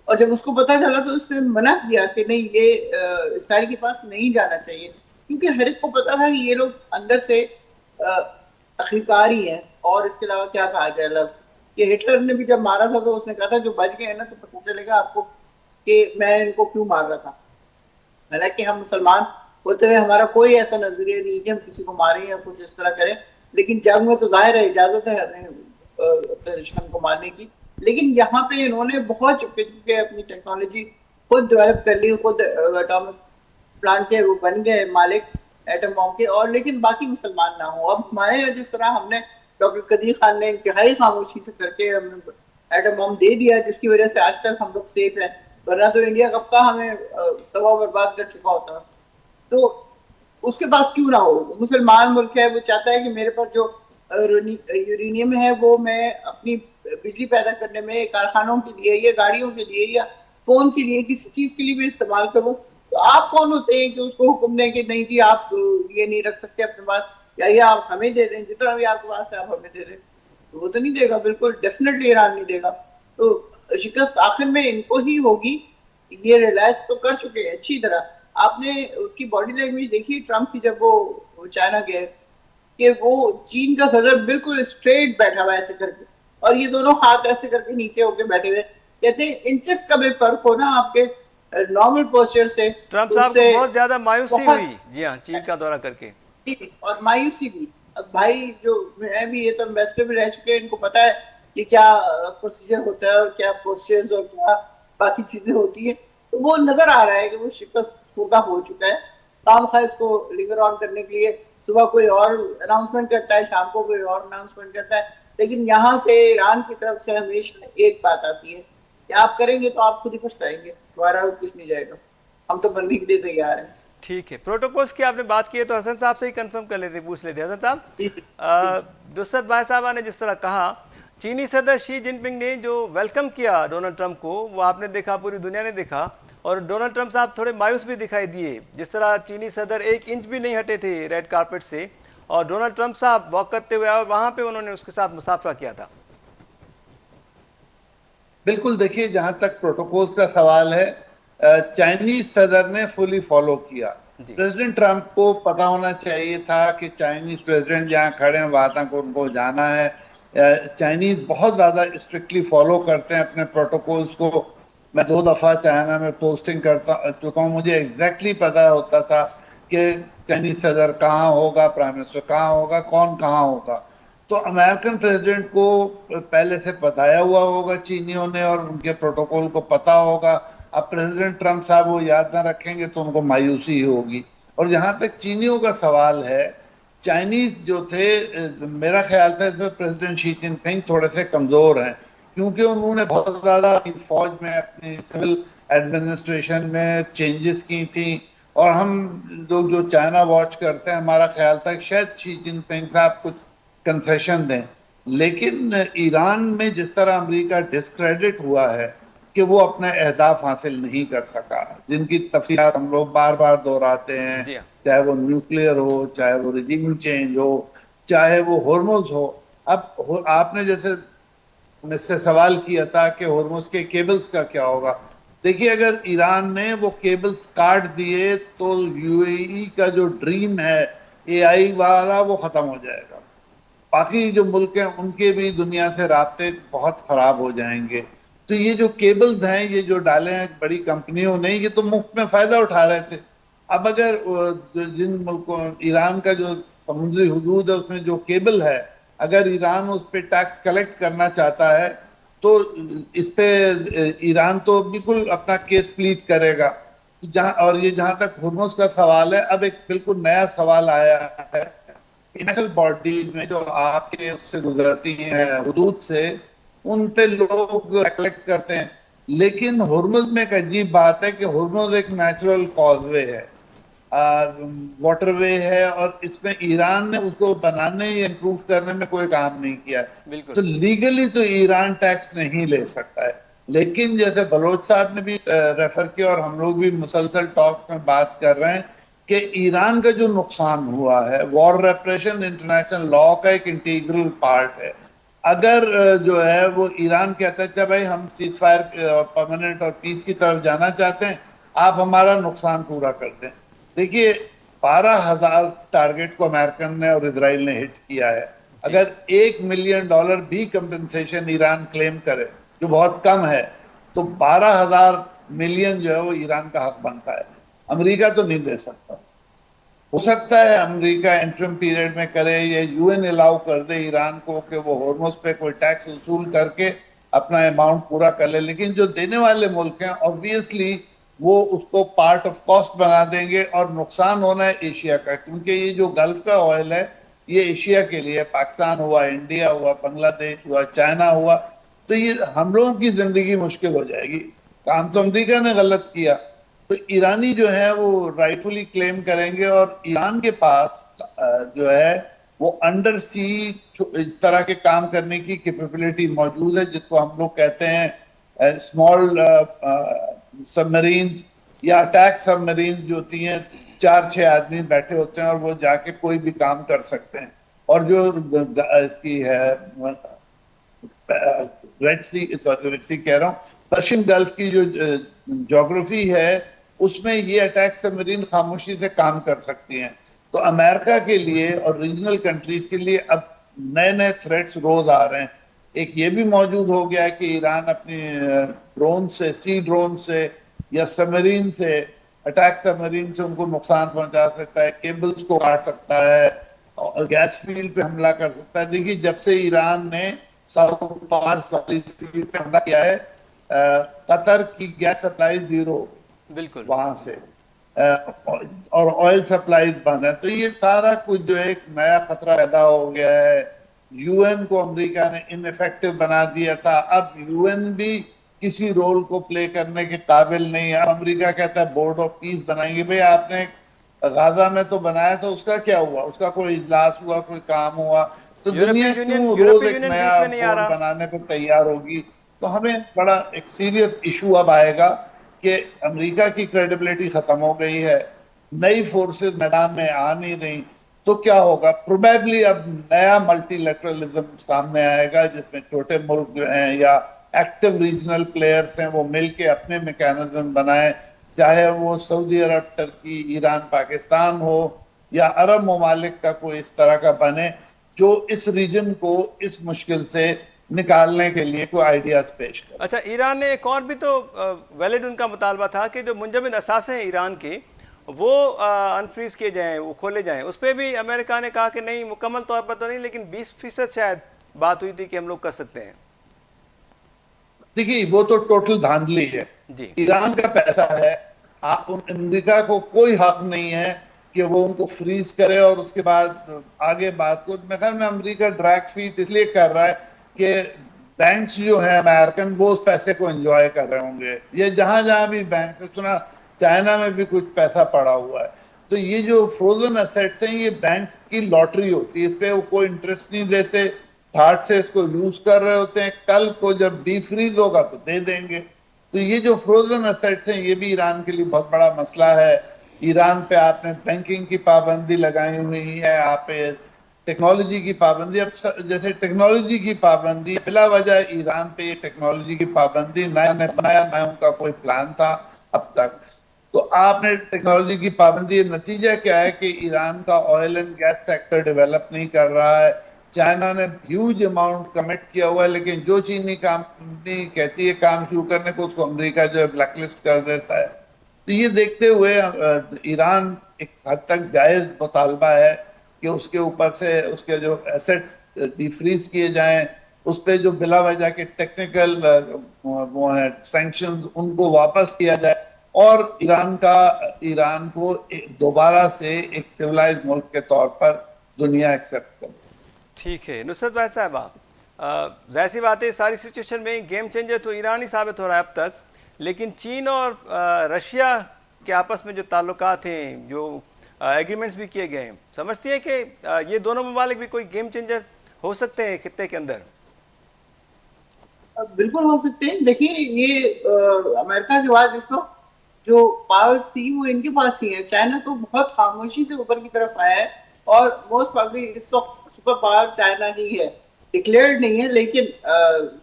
और जब उसको पता चला तो उसने मना किया कि नहीं, ये इसराइल के पास नहीं जाना चाहिए, क्योंकि हर एक को पता था कि ये लोग अंदर से तखरीकार ही हैं। और इसके अलावा क्या कहा जाए लफ्ज़, कि हिटलर ने भी जब मारा था तो उसने कहा था जो बच गए हैं ना तो पता चलेगा आपको कि मैं इनको क्यों मार रहा था। हालांकि हम मुसलमान होते हुए हमारा कोई ऐसा नजरिया नहीं कि हम किसी को मारें या कुछ इस तरह करें, लेकिन जंग में तो जाहिर है इजाजत है हमें दुश्मन को मारने की। लेकिन यहाँ पे इन्होंने बहुत चुपके चुपके अपनी टेक्नोलॉजी खुद डेवलप कर ली, खुद एटॉमिक प्लांट के वो बन गए मालिक एटम बॉम्ब के, और लेकिन बाकी मुसलमान ना हो। अब हमारे यहाँ जिस तरह हमने डॉक्टर कदीर खान ने इंतहाई खामोशी से करके हमने एटम बॉम्ब दे दिया, जिसकी वजह से आज तक हम लोग सेफ हैं, वरना तो इंडिया कब का हमें तबाह बर्बाद कर चुका होता। तो उसके पास क्यों ना हो, मुसलमान मुल्क है, वो चाहता है कि मेरे पास जो यूरेनियम है वो मैं अपनी बिजली पैदा करने में, कारखानों के लिए या गाड़ियों के लिए या फोन के लिए, किसी चीज के लिए भी इस्तेमाल करूं। तो आप कौन होते हैं कि उसको हुक्म दें कि नहीं जी आप ये नहीं रख सकते अपने पास, या ये आप हमें दे दें, जितना भी आपके पास है आप हमें दे दें। तो वो तो नहीं देगा, बिल्कुल डेफिनेटली ईरान नहीं देगा। तो शिकस्त आखिर में इनको ही होगी, ये रियलाइज तो कर चुके हैं अच्छी तरह। आपने उसकी बॉडी लैंग्वेज देखी ट्रम्प की जब वो चाइना गए, कि वो चीन का सदर बिल्कुल स्ट्रेट बैठा हुआ ऐसे करके, और ये दोनों हाथ ऐसे करके नीचे होके बैठे हुए, कहते हैं इंचेस का भी फर्क हो ना आपके नॉर्मल पोस्चर से, ट्रम्प तो साहब को उससे बहुत ज़्यादा मायूसी बहुत, हुई, जी हाँ, चीन का दौरा करके। ठीक, और मायूसी भी। अब भाई जो मैं भी, ये तो एम्बेसडर भी रह चुके हैं, इनको पता है कि क्या प्रोसीजर होता है और क्या पोस्चर्स और क्या बाकी चीजें होती है, तो वो नजर आ रहा है कि वो शिकस्त खुर्दा हो चुका है। काम खा इसको लिंगर ऑन करने के लिए सुबह कोई और अनाउंसमेंट करता है, शाम को कोई और अनाउंसमेंट करता है, लेकिन यहाँ से ईरान की तरफ से हमेशा एक बात आती है कि आप करेंगे तो आप खुद ही पछताएंगे, दोबारा कुछ नहीं जाएगा, हम तो बनने के लिए तैयार हैं। ठीक है, प्रोटोकॉल्स की आपने बात की है तो हसन साहब से ही कंफर्म कर लेते, पूछ लेते। हसन साहब, ठीक दुसरत भाई साहबा ने जिस तरह कहा, चीनी सदर शी जिनपिंग ने जो वेलकम किया डोनाल्ड ट्रंप को, वो आपने देखा, पूरी दुनिया ने देखा, और डोनाल्ड ट्रंप साहब थोड़े मायूस भी दिखाई दिए। जिस तरह चीनी सदर 1 इंच भी नहीं हटे थे रेड कारपेट से, और डोनाल्ड ट्रंप साहब वॉक करते हुए और वहाँ पे उन्होंने उसके साथ मुसाफा किया था। बिल्कुल, देखिए जहां तक प्रोटोकॉल्स का सवाल है, चाइनीज सदर ने फुली फॉलो किया। जी। प्रेसिडेंट ट्रंप को पता होना चाहिए था कि चाइनीज प्रेसिडेंट जहाँ खड़े हैं वहां तक उनको जाना है। चाइनीज बहुत ज्यादा स्ट्रिक्टली फॉलो करते हैं अपने प्रोटोकॉल्स को। मैं 2 दफा चाइना में पोस्टिंग करता चुका हूँ, मुझे एग्जैक्टली पता होता था कि चाइनीज सदर कहाँ होगा, प्राइम मिनिस्टर कहाँ होगा, कौन कहाँ होगा। तो अमेरिकन प्रेसिडेंट को पहले से बताया हुआ होगा चीनियों ने, और उनके प्रोटोकॉल को पता होगा। अब प्रेसिडेंट ट्रंप साहब वो याद ना रखेंगे तो उनको मायूसी ही होगी। और जहां तक चीनियों का सवाल है, चाइनीज जो थे, मेरा ख्याल था इसमें प्रेसिडेंट शी जिनपिंग थोड़े से कमजोर हैं, क्योंकि उन्होंने बहुत ज्यादा अपनी फौज में, अपनी सिविल एडमिनिस्ट्रेशन में चेंजेस की थी। और हम लोग जो चाइना वॉच करते हैं, हमारा ख्याल था कि शायद शी जिनपिंग साहब कुछ कंसेशन दें। लेकिन ईरान में जिस तरह अमेरिका डिस्क्रेडिट हुआ है कि वो अपने अहदाफ हासिल नहीं कर सका, जिनकी तफसीलात हम लोग बार बार दोहराते हैं, जी हाँ। चाहे वो न्यूक्लियर हो, चाहे वो रिजीम चेंज हो, चाहे वो हॉर्मोज हो। अब आपने जैसे मुझसे सवाल किया था कि हॉर्मोज के केबल्स का क्या होगा। देखिए, अगर ईरान ने वो केबल्स काट दिए तो यूएई का जो ड्रीम है एआई वाला, वो खत्म हो जाएगा। बाकी जो मुल्क हैं उनके भी दुनिया से रास्ते बहुत खराब हो जाएंगे। तो ये जो केबल्स हैं, ये जो डाले हैं बड़ी कंपनियों ने, ये तो मुफ्त में फायदा उठा रहे थे। अब अगर जिन मुल्कों, ईरान का जो समुद्री हुदूद है उसमें जो केबल है, अगर ईरान उस पर टैक्स कलेक्ट करना चाहता है तो इस पे ईरान तो बिल्कुल अपना केस प्लीट करेगा। जहां, और ये जहां तक हुर्मुज का सवाल है, अब एक बिल्कुल नया सवाल आया है। इंटरनेशनल बॉडीज में जो आपके उससे गुजरती हैं हुदूद से, उन पे लोग कलेक्ट करते हैं। लेकिन हुर्मुज में एक अजीब बात है कि हुर्मुज एक नेचुरल कॉजवे है, वाटरवे है, और इसमें ईरान ने उसको बनाने या इम्प्रूव करने में कोई काम नहीं किया है। बिल्कुल। तो लीगली तो ईरान टैक्स नहीं ले सकता है। लेकिन जैसे बलोच साहब ने भी रेफर किया, और हम लोग भी मुसलसल टॉक में बात कर रहे हैं कि ईरान का जो नुकसान हुआ है, वॉर रेपरेशन इंटरनेशनल लॉ का एक इंटीग्रल पार्ट है। अगर जो है वो ईरान कहता है, अच्छा भाई हम सीज फायर और परमानेंट और पीस की तरफ जाना चाहते हैं, आप हमारा नुकसान पूरा कर दें। देखिए, 12,000 टारगेट को अमेरिकन ने और इसराइल ने हिट किया है। अगर $1 मिलियन भी कंपनसेशन ईरान क्लेम करे, जो बहुत कम है, तो 12,000 मिलियन जो है वो ईरान का हक बनता है। अमेरिका तो नहीं दे सकता। हो सकता है अमेरिका इंटरम पीरियड में करे, या यूएन अलाउ कर दे ईरान को कि वो हॉर्मोज पे कोई टैक्स वसूल करके अपना अमाउंट पूरा कर ले। लेकिन जो देने वाले मुल्क हैं, ऑब्वियसली वो उसको पार्ट ऑफ कॉस्ट बना देंगे, और नुकसान होना है एशिया का, क्योंकि ये जो गल्फ का ऑयल है ये एशिया के लिए, पाकिस्तान हुआ, इंडिया हुआ, बांग्लादेश हुआ, चाइना हुआ, तो ये हम लोगों की जिंदगी मुश्किल हो जाएगी। काम तो अमेरिका ने गलत किया, तो ईरानी जो है वो राइटफुली क्लेम करेंगे। और ईरान के पास जो है वो अंडर सी इस तरह के काम करने की कैपेबिलिटी मौजूद है, जिसको हम लोग कहते हैं स्मॉल सबमरीन्स या अटैक सबमरीन्स, जो होती हैं 4-6 आदमी बैठे होते हैं और वो जाके कोई भी काम कर सकते हैं। और जो इसकी है रेड सी, सॉरी रेड सी कह रहा हूँ, पर्शियन गल्फ की जो ज्योग्राफी है, उसमें ये अटैक सबमरीन खामोशी से काम कर सकती हैं। तो अमेरिका के लिए और रीजनल कंट्रीज के लिए अब नए नए थ्रेट्स रोज आ रहे हैं। एक ये भी मौजूद हो गया है कि ईरान अपनी ड्रोन से, सी ड्रोन से या सबमरीन से, अटैक सबमरीन से उनको नुकसान पहुंचा सकता है, केबल्स को काट सकता है और गैस फील्ड पे हमला कर सकता है। देखिए जब से ईरान ने साउथ पार्स वाली फील्ड पे हमला किया है, कतर की गैस सप्लाई जीरो बिल्कुल। वहां से, और ऑयल सप्लाईज बंद है। तो ये सारा कुछ जो है एक नया खतरा पैदा हो गया है। यूएन को अमेरिका ने इनइफेक्टिव बना दिया था, अब यूएन भी किसी रोल को प्ले करने के काबिल नहीं है। अमेरिका कहता है बोर्ड ऑफ पीस बनाएंगे। भाई आपने गाजा में तो बनाया था, उसका क्या हुआ? उसका कोई इजलास हुआ, कोई काम हुआ? तो दुनिया क्यों रोज यूरोपियन एक यूनियन नया बीच में नहीं आ बोर्ड रहा। बनाने को तैयार होगी? तो हमें बड़ा एक सीरियस इशू अब आएगा कि अमेरिका की क्रेडिबिलिटी खत्म हो गई है, नई फोर्सेस मैदान में आ नहीं रही। तो क्या होगा? प्रोबेबली अब नया मल्टीलेटरलिज्म सामने आएगा जिसमें छोटे मुल्क जो हैं या एक्टिव रीजनल प्लेयर्स हैं वो मिलके अपने मैकेनिज्म बनाएं, चाहे वो सऊदी अरब, टर्की, ईरान, पाकिस्तान हो या अरब ममालिक का कोई इस तरह का बने जो इस रीजन को इस मुश्किल से निकालने के लिए कोई आइडियाज पेश करे। अच्छा, ईरान ने एक और भी तो वैलिड उनका मुतालबा था कि जो मुंजमद असासे हैं ईरान के, वो अनफ्रीज किए जाएं, वो खोले जाएं। उस पर भी अमेरिका ने कहा कि नहीं, मुकम्मल तौर पर तो नहीं, लेकिन 20% शायद बात हुई थी कि हम लोग कर सकते हैं। देखिए वो तो टोटल धांधली है। जी। ईरान का पैसा है, आप अमेरिका को कोई हक नहीं है कि वो उनको फ्रीज करे और उसके बाद आगे बात को। मेरे ख्याल में अमेरिका ड्रैग फीट इसलिए कर रहा है कि बैंक्स जो है अमेरिकन वो उस पैसे को एंजॉय कर रहे होंगे। ये जहां जहां भी बैंक से सुना, चाइना में भी कुछ पैसा पड़ा हुआ है। तो ये जो फ्रोजन एसेट्स हैं ये बैंक्स की लॉटरी होती है, इस पे वो कोई इंटरेस्ट नहीं देते, ठाट से इसको यूज कर रहे होते हैं। कल को जब डीफ्रीज होगा तो दे देंगे। तो ये जो फ्रोजन एसेट्स हैं ये भी ईरान के लिए बहुत बड़ा मसला है। ईरान पे आपने बैंकिंग की पाबंदी लगाई हुई है, आप पे टेक्नोलॉजी की पाबंदी। अब जैसे टेक्नोलॉजी की पाबंदी, बिला वजह ईरान पे ये टेक्नोलॉजी की पाबंदी नया ने बनाया, ना उनका कोई प्लान था अब तक। तो आपने टेक्नोलॉजी की पाबंदी, नतीजा क्या है कि ईरान का oil and gas sector develop नहीं कर रहा है। चाइना ने ह्यूज अमाउंट कमिट किया हुआ है, लेकिन जो चीनी कंपनी कहती है काम शुरू करने को, उसको अमेरिका जो है ब्लैकलिस्ट कर देता है। तो ये देखते हुए ईरान एक हद तक जायज मुतालबा है कि उसके ऊपर से उसके जो एसेट्स डिफ्रीज किए जाएं, उस पर जो बिला वजह के टेक्निकल वो है सैंक्शन, उनको वापस किया जाए और ईरान को दोबारा से एक सिविलाइज मुल्क के तौर पर दुनिया एक्सेप्ट करे। ठीक है नुसरत भाई साहबा, जाहिर सी बात है सारी सिचुएशन में गेम चेंजर तो ईरान ही साबित हो रहा है अब तक, लेकिन चीन और रशिया के आपस में जो ताल्लुकात हैं, जो एग्रीमेंट्स भी किए गए हैं, समझती है कि ये दोनों ममालिक भी कोई गेम चेंजर हो सकते हैं खित्ते के अंदर? बिल्कुल हो सकते हैं। देखिए ये अमेरिका के बाद इस वक्त जो पावर्स थी वो इनके पास ही है। चाइना तो बहुत खामोशी से ऊपर की तरफ आया है और मोस्ट प्रॉब्ली इस वक्त सुपर पावर चाइना ही है। डिक्लेयर्ड नहीं है लेकिन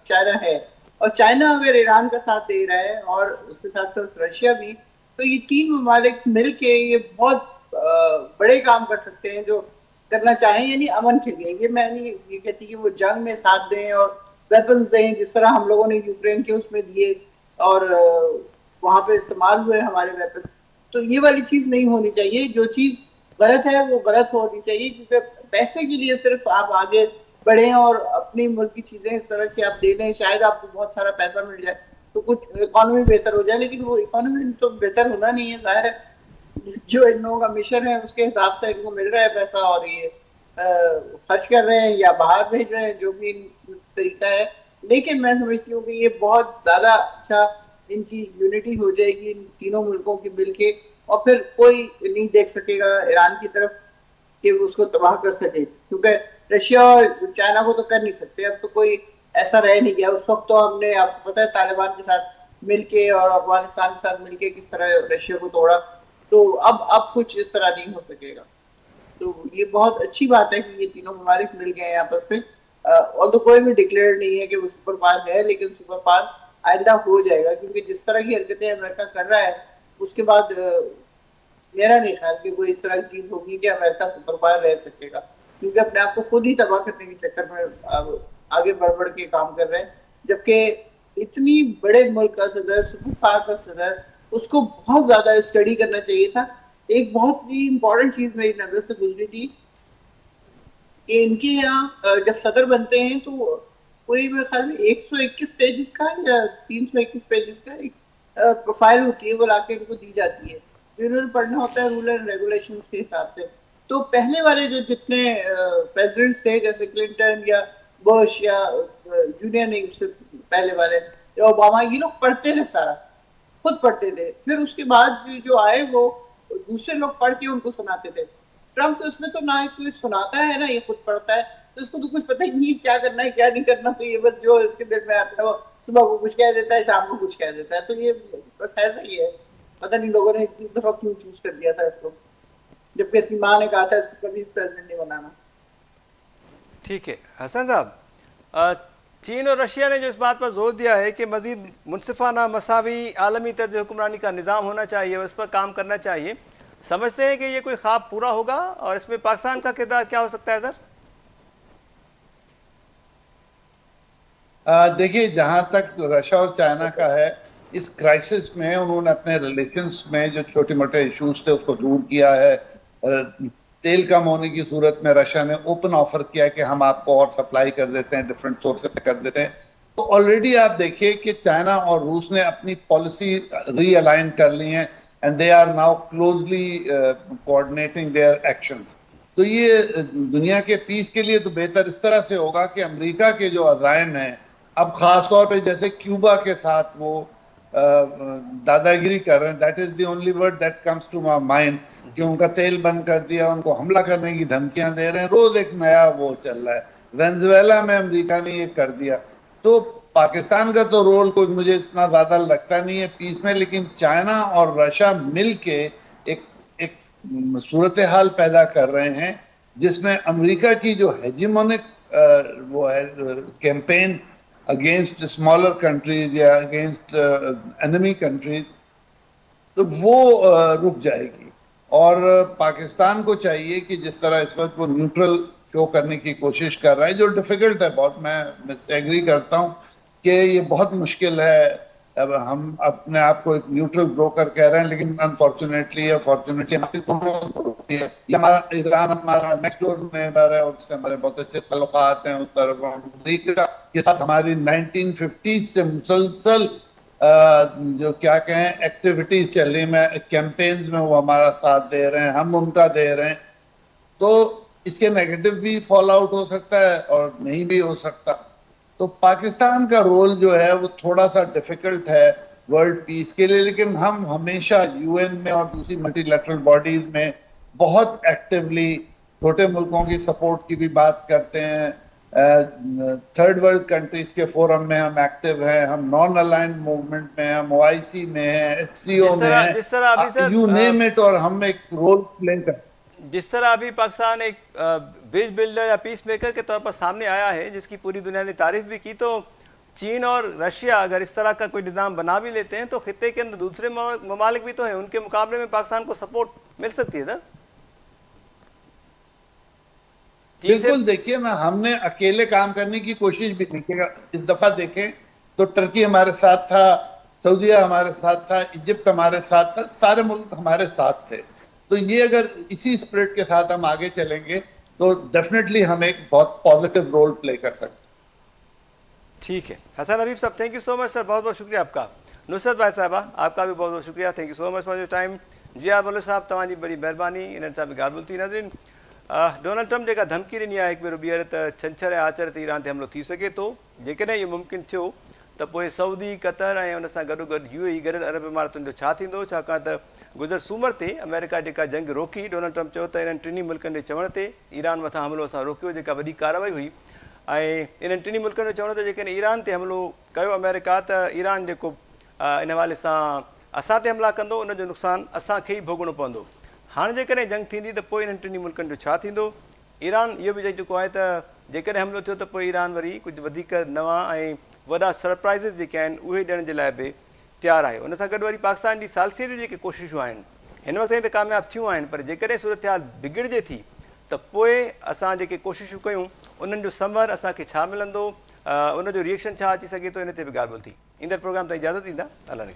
चाइना है। और चाइना अगर ईरान का साथ दे रहा है और उसके साथ साथ रशिया भी, तो ये तीन ममालिक मिलके ये बहुत बड़े काम कर सकते हैं जो करना चाहें, यानी अमन के लिए। ये मैं नहीं ये कहती कि वो जंग में साथ दें और वेपन्स दें जिस तरह हम लोगों ने यूक्रेन के उसमें दिए और वहां पे इस्तेमाल हुए हमारे वेपन्स। तो ये वाली चीज नहीं होनी चाहिए। जो चीज गलत है वो गलत होनी चाहिए, क्योंकि पैसे के लिए सिर्फ आप आगे बढ़े और अपनी मुल्क की चीजें इस तरह की आप दे दें, शायद आपको बहुत सारा पैसा मिल जाए तो कुछ इकोनॉमी बेहतर हो जाए, लेकिन वो इकोनॉमी तो बेहतर होना नहीं है। जाहिर है जो इन लोगों का मिशन है उसके हिसाब से इनको मिल रहा है पैसा और ये खर्च कर रहे हैं या बाहर भेज रहे हैं, जो भी तरीका है। लेकिन मैं समझती हूँ कि ये बहुत ज्यादा अच्छा, इनकी यूनिटी हो जाएगी इन तीनों मुल्कों की मिलके, और फिर कोई नहीं देख सकेगा ईरान की तरफ कि उसको तबाह कर सके, क्योंकि रशिया और चाइना को तो कर नहीं सकते। अब तो कोई ऐसा रह नहीं गया। उस वक्त तो हमने, आपको पता है, तालिबान के साथ मिलके और अफगानिस्तान के साथ मिलके किस तरह रशिया को तोड़ा। तो अब कुछ इस तरह नहीं हो सकेगा। तो ये बहुत अच्छी बात है कि ये तीनों ममालिक मिल गए हैं आपस में। और तो कोई भी डिक्लेयर नहीं है कि वो सुपर पावर है, लेकिन सुपर पावर आइंदा हो जाएगा, क्योंकि जिस तरह की हरकतें अमेरिका कर रहा है उसके बाद मेरा नहीं ख्याल कि कोई इस तरह की चीज होगी कि अमेरिका सुपर पावर रह सकेगा, क्योंकि अपने आप को खुद ही तबाह करने के चक्कर में अब आगे बढ़ के काम कर रहे हैं, जबकि इतनी बड़े मुल्क का सदर, सुपर पावर का सदर, उसको बहुत ज्यादा स्टडी करना चाहिए था। एक बहुत ही इंपॉर्टेंट चीज मेरी नजर से गुजरी थी कि इनके यहाँ जब सदर बनते हैं तो कोई मेरे ख्याल में 121 पेजेस का या 321 पेजेस का एक प्रोफाइल होती है, वो लाके इनको दी जाती है, जो इन्होंने पढ़ना होता है रूल एंड रेगुलेशंस के हिसाब से। तो पहले वाले जो जितने प्रेसिडेंट्स थे, जैसे क्लिंटन या बुश या जूनियर नहीं, उससे पहले वाले या ओबामा, ये लोग पढ़ते थे सारा, खुद पढ़ते थे। फिर उसके बाद जो आए वो दूसरे लोग पढ़ के उनको सुनाते थे। ट्रम्प तो उसमें तो ना ही कोई सुनाता है ना ये खुद पढ़ता है, तो इसको तो कुछ पता ही नहीं क्या करना है क्या नहीं करना, तो ये बस जो इसके दिल में आता है वो सुबह को कुछ कह देता है, शाम को कुछ कह देता है। तो ये बस ऐसा ही है, पता नहीं लोगों ने इतनी दफा क्यों चूज कर दिया था इसको, जबकि इसकी माँ ने कहा था इसको कभी प्रेसिडेंट नहीं बनाना। ठीक है हसन साहब, चीन और रशिया ने जो इस बात पर जोर दिया है कि मजीद मुनसिफाना मसावी आलमी तर्ज हुक्मरानी का निज़ाम होना चाहिए और इस पर काम करना चाहिए, समझते हैं कि ये कोई ख्वाब पूरा होगा और इसमें पाकिस्तान का किरदार क्या हो सकता है सर? देखिए, जहां तक रशिया और चाइना का है, इस क्राइसिस में उन्होंने अपने रिलेशंस में जो छोटे मोटे इश्यूज थे उसको दूर किया है। तेल कम होने की सूरत में रशिया ने ओपन ऑफर किया कि हम आपको और सप्लाई कर देते हैं, डिफरेंट सोर्सेस से कर देते हैं। तो ऑलरेडी आप देखिए कि चाइना और रूस ने अपनी पॉलिसी रीअलाइन कर ली है and they are now closely coordinating their actions. तो ये दुनिया के पीस के लिए तो बेहतर इस तरह से होगा कि अमेरिका के जो अज़ाइम हैं, अब खास तौर पे जैसे क्यूबा के साथ वो दादागिरी कर रहे हैं, that is the only word that comes to my mind, कि उनका तेल बंद कर दिया, उनको हमला करने की धमकियां दे रहे हैं, रोज एक नया वो चल रहा है। वेनेजुएला में अमेरिका ने ये कर दिया। तो पाकिस्तान का तो रोल कोई मुझे इतना ज्यादा लगता नहीं है पीस में, लेकिन चाइना और रशिया मिल के एक सूरत हाल पैदा कर रहे हैं जिसमें अमेरिका की जो हेजिमोनिक वो है कैंपेन अगेंस्ट स्मॉलर कंट्रीज या अगेंस्ट एनिमी कंट्रीज, तो वो रुक जाएगी। और पाकिस्तान को चाहिए कि जिस तरह इस वक्त वो न्यूट्रल शो करने की कोशिश कर रहा है, जो डिफिकल्ट है बहुत, मैं एग्री करता हूं कि ये बहुत मुश्किल है। अब हम अपने आप को एक न्यूट्रल ब्रोकर कह रहे हैं, लेकिन अनफॉर्चुनेटली या फॉर्चुनेटली हमारा ईरान हमारा नेक्स्ट डोर नेबर है, उससे हमारे बहुत अच्छे ताल्लुकात हैं। उस तरफ अमेरिका के साथ हमारी 1950 से मुसलसल जो क्या कहें एक्टिविटीज चल रही है, कैंपेन्स में वो हमारा साथ दे रहे हैं, हम उनका दे रहे हैं। तो इसके नेगेटिव भी फॉल आउट हो सकता है और नहीं भी हो सकता। तो पाकिस्तान का रोल जो है वो थोड़ा सा डिफिकल्ट है वर्ल्ड पीस के लिए, लेकिन हम हमेशा यूएन में और दूसरी मल्टीलैटरल बॉडीज में बहुत एक्टिवली छोटे मुल्कों की सपोर्ट की भी बात करते हैं। थर्ड वर्ल्ड कंट्रीज के फोरम में हम एक्टिव हैं, हम नॉन अलाइंड मूवमेंट में हैं, हम ओआईसी में हैं, एससीओ में हैं, यू नेम इट, और हम एक रोल प्ले करते हैं। जिस तरह अभी पाकिस्तान एक ब्रिज बिल्डर या पीस मेकर के तौर पर सामने आया है, जिसकी पूरी दुनिया ने तारीफ भी की, तो चीन और रशिया अगर इस तरह का कोई निज़ाम बना भी लेते हैं तो खित्ते के अंदर दूसरे ममालिक भी तो हैं, उनके मुकाबले में पाकिस्तान को सपोर्ट मिल सकती है सर। बिल्कुल, देखिए ना, हमने अकेले काम करने की कोशिश भी नहीं की। इस दफा देखें तो टर्की हमारे साथ था, सऊदीया हमारे साथ था, इजिप्ट हमारे साथ था, सारे मुल्क हमारे साथ थे। तो ये अगर इसी स्पिरिट के साथ हम आगे चलेंगे तो डेफिनेटली हम एक बहुत पॉजिटिव रोल प्ले कर सकते हैं। ठीक है हसन हबीब साहब, thank you so much sir, बहुत बहुत शुक्रिया आपका। नुसरत भाई साहबा, आपका भी बहुत बहुत शुक्रिया, thank you so much for your time. जी आर बोलो साहब, तव्हांजी बड़ी महिरबानी। इन्हनि सां बि ॻाल्हि ॿोल थी। नाज़रीन, डोनाल्ड ट्रम्प जेका धमकी ॾिनी आहे हिकु भेरो ॿीहर त छंछरु ऐं आचर ते ईरान ते हमिलो थी सघे थो, जेकॾहिं इहो मुमकिन थियो त पोइ सऊदी, कतर ऐं उन सां गॾोगॾु यूएई गॾियल अरब इमारतुनि जो छा थींदो, छाकाणि त गुज़र सूमर ते अमेरिका जेका जंग रोकी, डोनाल्ड ट्रम्प चयो त इन्हनि टिनी मुल्कनि जे चवण ते ईरान मथां हमिलो असां रोकियो, जेका वॾी कार्रवाई हुई। ऐं इन्हनि टिनी मुल्कनि जो चवण त जेकॾहिं ईरान ते हमिलो कयो अमेरिका, त ईरान जेको इन हवाले सां असां ते हमला कंदो, उनजो नुक़सानु असांखे ई भोगणो पवंदो। हाणे जेकॾहिं जंग थींदी त पोइ इन्हनि टिनी मुल्कनि जो छा थींदो? ईरान इहो बि चई चुको आहे त जेकॾहिं हमिलो थियो त पोइ ईरान वरी कुझु वधीक नवां ऐं वॾा सरप्राइज़िस जेके आहिनि उहे ॾियण जे लाइ बि तयारु आहे। उन सां गॾु वरी पाकिस्तान जी सालसीअ जूं जेके कोशिशूं आहिनि हिन वक़्त ताईं त कामयाबु थियूं आहिनि, पर जेकॾहिं सूरत हाल बिगड़जे थी त पोइ असां जेके कोशिशूं कयूं उन्हनि जो समर असांखे छा मिलंदो, उन जो रिएक्शन छा अची सघे थो, इन ते बि ॻाल्हि ॿोल थी। ईंदड़ प्रोग्राम ताईं इजाज़त ॾींदा। अलाह